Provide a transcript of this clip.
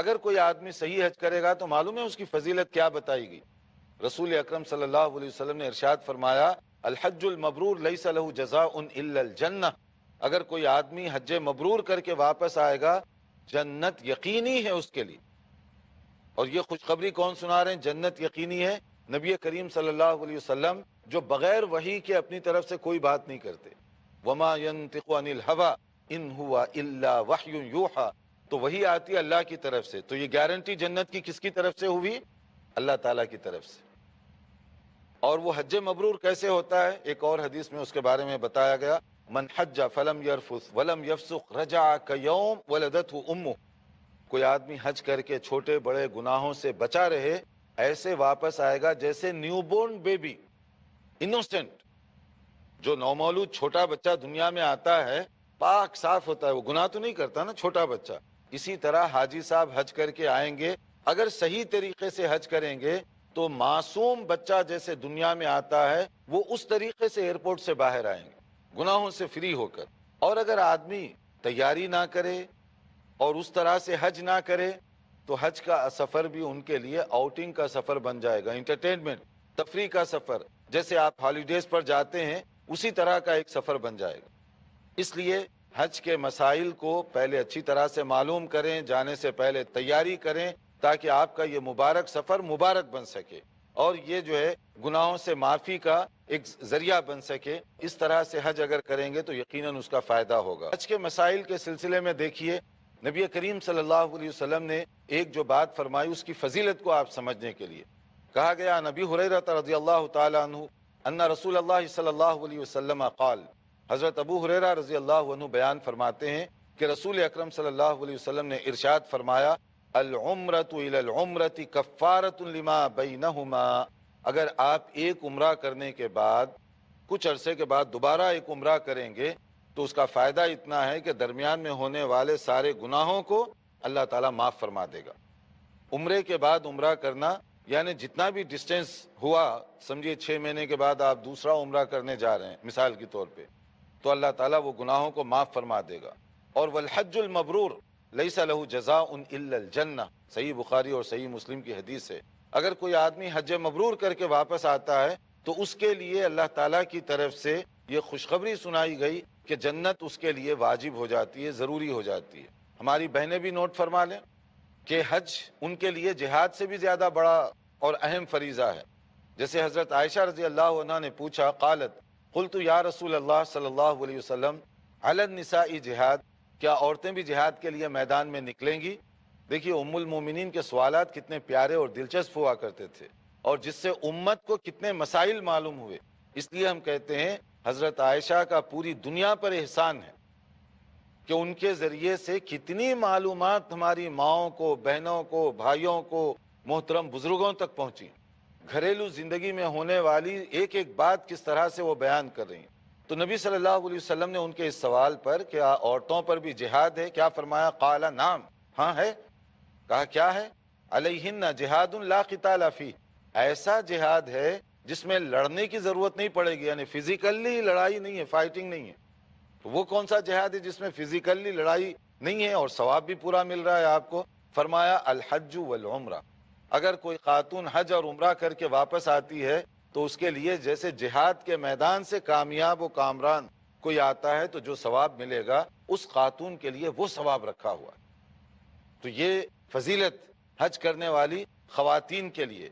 اگر کوئی آدمی صحیح حج کرے گا تو معلوم ہے اس کی فضیلت کیا بتائی گئی. رسول اکرم صلی اللہ علیہ وسلم نے ارشاد فرمایا الحج المبرور لیس لہ جزاء الا الجنہ. اگر کوئی آدمی حج مبرور کر کے واپس آئے گا جنت یقینی ہے اس کے لیے. اور یہ خوشخبری کون سنا رہے ہیں؟ جنت یقینی ہے نبی کریم صلی اللہ علیہ وسلم، جو بغیر وحی کے اپنی طرف سے کوئی بات نہیں کرتے. وما ينطق عن الهوى ان هو الا وحی یوحى. تو وہی آتی ہے اللہ کی طرف سے. تو یہ گارنٹی جنت کی کس کی طرف سے ہوئی؟ اللہ تعالیٰ کی طرف سے. اور وہ حج مبرور کیسے ہوتا ہے؟ ایک اور حدیث میں اس کے بارے میں بتایا گیا من حج فلم یرفث ولم یفسق رجع کیوم ولدته امه. کوئی آدمی حج کر کے چھوٹے بڑے گناہوں سے بچا رہے، ایسے واپس آئے گا جیسے نیو بورن بیبی، انوسینٹ. جو نومولود چھوٹا بچہ دنیا میں آتا ہے پاک صاف ہوتا ہے، وہ گناہ تو نہیں کرتا نا چھوٹا بچہ. اسی طرح حاجی صاحب حج کر کے آئیں گے، اگر صحیح طریقے سے حج کریں گے تو معصوم بچہ جیسے دنیا میں آتا ہے وہ اس طریقے سے ایئرپورٹ سے باہر آئیں گے گناہوں سے فری ہو کر. اور اگر آدمی تیاری نہ کرے اور اس طرح سے حج نہ کرے تو حج کا سفر بھی ان کے لیے آؤٹنگ کا سفر بن جائے گا، انٹرٹینمنٹ، تفریح کا سفر. جیسے آپ ہالیڈیز پر جاتے ہیں اسی طرح کا ایک سفر بن جائے گا. اس لیے حج کے مسائل کو پہلے اچھی طرح سے معلوم کریں، جانے سے پہلے تیاری کریں تاکہ آپ کا یہ مبارک سفر مبارک بن سکے اور یہ جو ہے گناہوں سے معافی کا ایک ذریعہ بن سکے. اس طرح سے حج اگر کریں گے تو یقیناً اس کا فائدہ ہوگا. حج کے مسائل کے سلسلے میں دیکھیے نبی کریم صلی اللہ علیہ وسلم نے ایک جو بات فرمائی اس کی فضیلت کو آپ سمجھنے کے لیے کہا گیا نبی ہریرہ رضی اللہ تعالی عنہ ان رسول اللہ صلی اللہ علیہ وسلم قال. حضرت ابو ہریرہ رضی اللہ عنہ بیان فرماتے ہیں کہ رسول اکرم صلی اللہ علیہ وسلم نے ارشاد فرمایا العمرۃ الی العمرۃ کفارۃ لما بینہما. اگر آپ ایک عمرہ کرنے کے بعد کچھ عرصے کے بعد دوبارہ ایک عمرہ کریں گے تو اس کا فائدہ اتنا ہے کہ درمیان میں ہونے والے سارے گناہوں کو اللہ تعالیٰ معاف فرما دے گا. عمرے کے بعد عمرہ کرنا یعنی جتنا بھی ڈسٹینس ہوا، سمجھیے 6 مہینے کے بعد آپ دوسرا عمرہ کرنے جا رہے ہیں مثال کے طور پہ، تو اللہ تعالیٰ وہ گناہوں کو معاف فرما دے گا. اور والحج المبرور لیس لہ جزاء الا الجنہ، صحیح بخاری اور صحیح مسلم کی حدیث ہے. اگر کوئی آدمی حج مبرور کر کے واپس آتا ہے تو اس کے لیے اللہ تعالیٰ کی طرف سے یہ خوشخبری سنائی گئی کہ جنت اس کے لیے واجب ہو جاتی ہے، ضروری ہو جاتی ہے. ہماری بہنیں بھی نوٹ فرما لیں کہ حج ان کے لیے جہاد سے بھی زیادہ بڑا اور اہم فریضہ ہے. جیسے حضرت عائشہ رضی اللہ عنہ نے پوچھا قالت قلت یا رسول اللہ صلی اللہ علیہ وسلم علی النساء جہاد، کیا عورتیں بھی جہاد کے لیے میدان میں نکلیں گی؟ دیکھیے ام المومنین کے سوالات کتنے پیارے اور دلچسپ ہوا کرتے تھے اور جس سے امت کو کتنے مسائل معلوم ہوئے. اس لیے ہم کہتے ہیں حضرت عائشہ کا پوری دنیا پر احسان ہے کہ ان کے ذریعے سے کتنی معلومات ہماری ماؤں کو، بہنوں کو، بھائیوں کو، محترم بزرگوں تک پہنچی. گھریلو زندگی میں ہونے والی ایک ایک بات کس طرح سے وہ بیان کر رہی ہیں. تو نبی صلی اللہ علیہ وسلم نے ان کے اس سوال پر کہ عورتوں پر بھی جہاد ہے کیا فرمایا؟ قال نعم، ہاں ہے. کہا کیا ہے؟ علیہن جہاد لا قتال فیہ، ایسا جہاد ہے جس میں لڑنے کی ضرورت نہیں پڑے گی، یعنی فزیکلی لڑائی نہیں ہے، فائٹنگ نہیں ہے. تو وہ کون سا جہاد ہے جس میں فزیکلی لڑائی نہیں ہے اور ثواب بھی پورا مل رہا ہے آپ کو؟ فرمایا الحج والعمرہ. اگر کوئی خاتون حج اور عمرہ کر کے واپس آتی ہے تو اس کے لیے جیسے جہاد کے میدان سے کامیاب و کامران کوئی آتا ہے تو جو ثواب ملے گا اس خاتون کے لیے وہ ثواب رکھا ہوا ہے. تو یہ فضیلت حج کرنے والی خواتین کے لیے